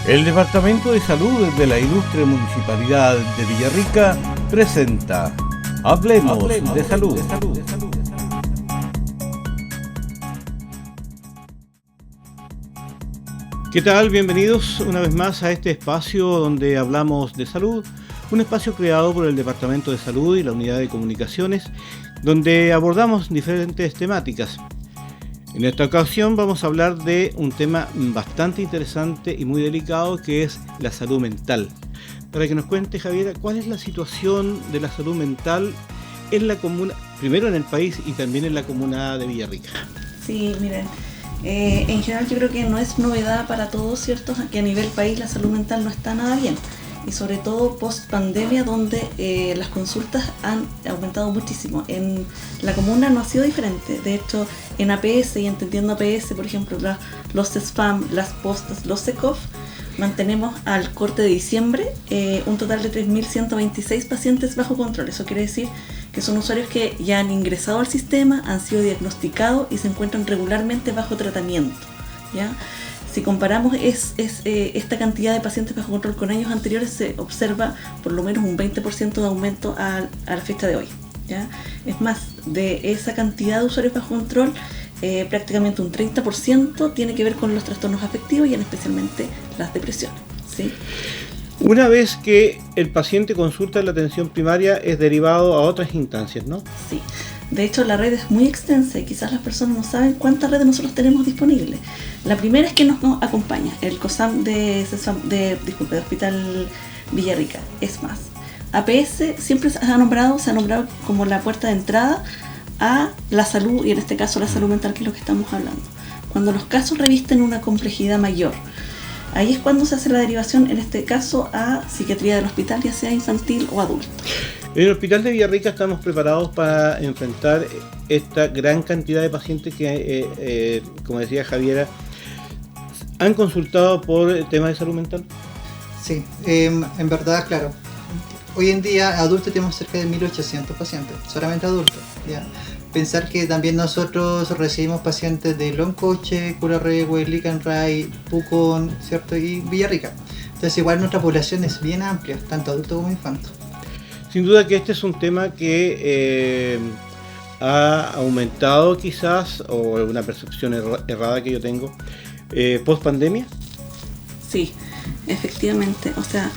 El Departamento de Salud de la Ilustre Municipalidad de Villarrica presenta Hablemos de Salud. ¿Qué tal? Bienvenidos una vez más a este espacio donde hablamos de salud, un espacio creado por el Departamento de Salud y la Unidad de Comunicaciones, donde abordamos diferentes temáticas. En esta ocasión vamos a hablar de un tema bastante interesante y muy delicado, que es la salud mental. Para que nos cuente, Javiera, ¿cuál es la situación de la salud mental en la comuna, primero en el país y también en la comuna de Villarrica? Sí, miren, en general yo creo que no es novedad para todos, ¿cierto?, que a nivel país la salud mental no está nada bien. Y sobre todo post pandemia, donde las consultas han aumentado muchísimo. En la comuna no ha sido diferente. De hecho, en APS y entendiendo APS, por ejemplo, los SPAM, las postas, los SECOF, mantenemos al corte de diciembre un total de 3.126 pacientes bajo control. Eso quiere decir que son usuarios que ya han ingresado al sistema, han sido diagnosticados y se encuentran regularmente bajo tratamiento, ¿ya? Si comparamos esta cantidad de pacientes bajo control con años anteriores, se observa por lo menos un 20% de aumento a la fecha de hoy, ¿ya? Es más, de esa cantidad de usuarios bajo control, prácticamente un 30% tiene que ver con los trastornos afectivos y especialmente las depresiones, ¿sí? Una vez que el paciente consulta la atención primaria, es derivado a otras instancias, ¿no? Sí. De hecho, la red es muy extensa y quizás las personas no saben cuántas redes nosotros tenemos disponibles. La primera es que nos acompaña, el COSAM de Hospital Villarrica. Es más, APS siempre se ha nombrado como la puerta de entrada a la salud, y en este caso la salud mental, que es lo que estamos hablando. Cuando los casos revisten una complejidad mayor, ahí es cuando se hace la derivación, en este caso, a psiquiatría del hospital, ya sea infantil o adulto. En el Hospital de Villarrica estamos preparados para enfrentar esta gran cantidad de pacientes que, como decía Javiera, han consultado por temas de salud mental. Sí, en verdad, claro. Hoy en día, adultos tenemos cerca de 1.800 pacientes, solamente adultos, ¿ya? Pensar que también nosotros recibimos pacientes de Loncoche, Curarrehue, Licanray, Pucón, ¿cierto? Y Villarrica. Entonces, igual nuestra población es bien amplia, tanto adultos como infantes. Sin duda que este es un tema que ha aumentado quizás, o una percepción errada que yo tengo, post pandemia. Sí, efectivamente. O sea,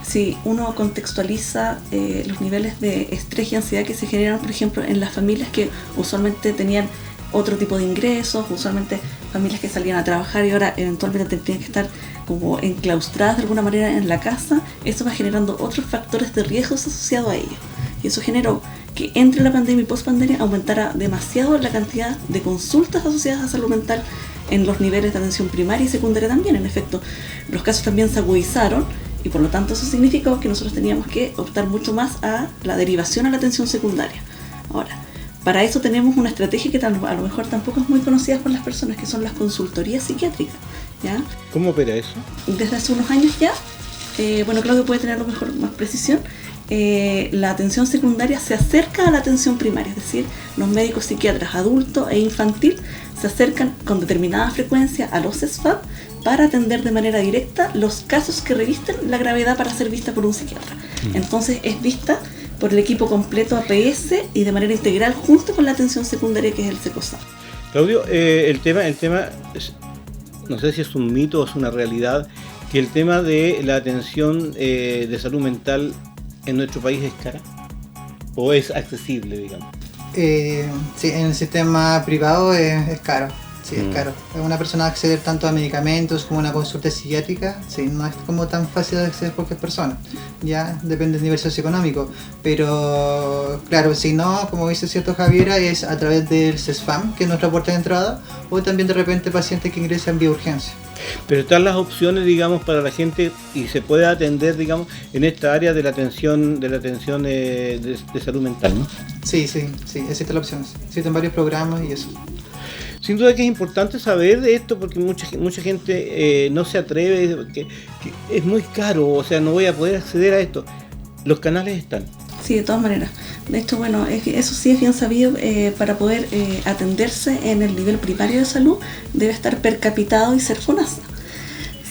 si uno contextualiza los niveles de estrés y ansiedad que se generan, por ejemplo, en las familias que usualmente tenían otro tipo de ingresos, usualmente familias que salían a trabajar y ahora eventualmente tendrían que estar como enclaustradas de alguna manera en la casa, eso va generando otros factores de riesgos asociados a ello. Y eso generó que entre la pandemia y post-pandemia aumentara demasiado la cantidad de consultas asociadas a salud mental en los niveles de atención primaria y secundaria también. En efecto, los casos también se agudizaron y por lo tanto eso significó que nosotros teníamos que optar mucho más a la derivación a la atención secundaria. Ahora, para eso tenemos una estrategia que a lo mejor tampoco es muy conocida por las personas, que son las consultorías psiquiátricas, ¿ya? ¿Cómo opera eso? Desde hace unos años ya, creo que puede tener a lo mejor más precisión, la atención secundaria se acerca a la atención primaria, es decir, los médicos psiquiatras adulto e infantil se acercan con determinada frecuencia a los SFAP para atender de manera directa los casos que revisten la gravedad para ser vista por un psiquiatra. Entonces es vista por el equipo completo APS y de manera integral junto con la atención secundaria, que es el SECOSAM. Claudio, el tema es, no sé si es un mito o es una realidad, que el tema de la atención de salud mental en nuestro país es cara o es accesible, digamos. Sí, en el sistema privado es caro. Sí, es caro. Una persona acceder tanto a medicamentos como a una consulta psiquiátrica, sí, no es como tan fácil de acceder a cualquier persona. Ya depende del nivel socioeconómico. Pero claro, si no, como dice cierto Javiera, es a través del CESFAM, que es nuestra puerta de entrada, o también de repente pacientes que ingresan vía urgencia. Pero están las opciones, digamos, para la gente y se puede atender, digamos, en esta área de la atención de salud mental, ¿no? Sí, existen las opciones. Existen varios programas y eso. Sin duda que es importante saber de esto porque mucha gente no se atreve, que es muy caro, o sea, no voy a poder acceder a esto. Los canales están. Sí, de todas maneras. De hecho, bueno, eso sí es bien sabido, para poder atenderse en el nivel primario de salud debe estar percapitado y ser FONASA.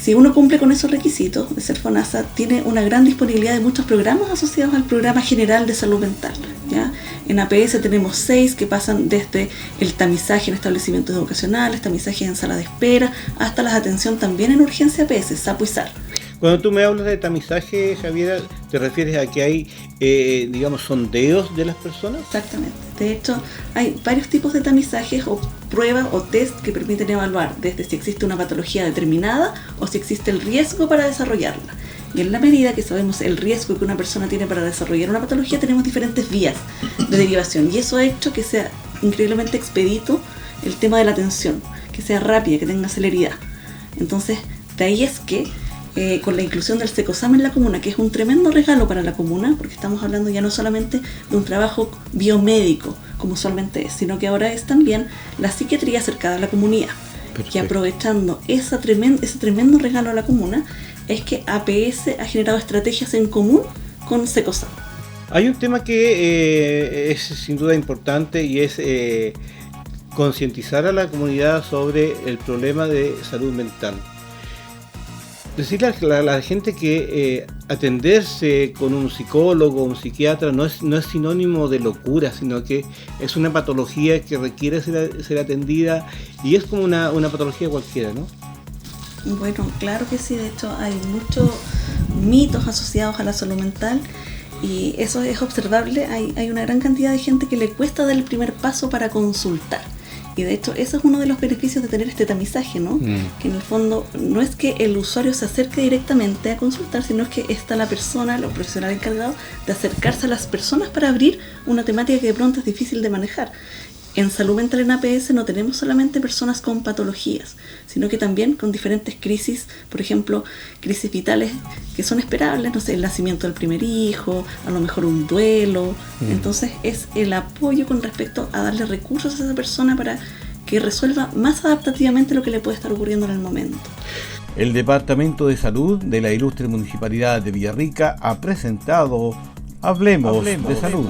Si uno cumple con esos requisitos, de ser FONASA tiene una gran disponibilidad de muchos programas asociados al Programa General de Salud Mental, ¿ya? En APS tenemos 6 que pasan desde el tamizaje en establecimientos educacionales, tamizaje en sala de espera, hasta la atención también en urgencia APS, SAPO y SAR. Cuando tú me hablas de tamizaje, Javiera, ¿te refieres a que hay, digamos, sondeos de las personas? Exactamente. De hecho, hay varios tipos de tamizajes o pruebas o test que permiten evaluar desde si existe una patología determinada o si existe el riesgo para desarrollarla. Y en la medida que sabemos el riesgo que una persona tiene para desarrollar una patología, tenemos diferentes vías de derivación. Y eso ha hecho que sea increíblemente expedito el tema de la atención, que sea rápida, que tenga celeridad. Entonces, de ahí es que con la inclusión del SECOSAM en la comuna, que es un tremendo regalo para la comuna, porque estamos hablando ya no solamente de un trabajo biomédico, como usualmente es, sino que ahora es también la psiquiatría acercada a la comunidad. Perfecto. Y aprovechando ese tremendo regalo a la comuna, es que APS ha generado estrategias en común con SECOSAM. Hay un tema que es sin duda importante y es concientizar a la comunidad sobre el problema de salud mental. Decirle a la gente que atenderse con un psicólogo o un psiquiatra no es sinónimo de locura, sino que es una patología que requiere ser atendida y es como una patología cualquiera, ¿no? Bueno, claro que sí. De hecho, hay muchos mitos asociados a la salud mental y eso es observable. Hay una gran cantidad de gente que le cuesta dar el primer paso para consultar. Y de hecho, eso es uno de los beneficios de tener este tamizaje, ¿no? Que en el fondo no es que el usuario se acerque directamente a consultar, sino es que está la persona, los profesionales encargados de acercarse a las personas para abrir una temática que de pronto es difícil de manejar. En salud mental en APS no tenemos solamente personas con patologías, sino que también con diferentes crisis, por ejemplo, crisis vitales que son esperables, no sé, el nacimiento del primer hijo, a lo mejor un duelo. Entonces es el apoyo con respecto a darle recursos a esa persona para que resuelva más adaptativamente lo que le puede estar ocurriendo en el momento. El Departamento de Salud de la Ilustre Municipalidad de Villarrica ha presentado Hablemos de Salud.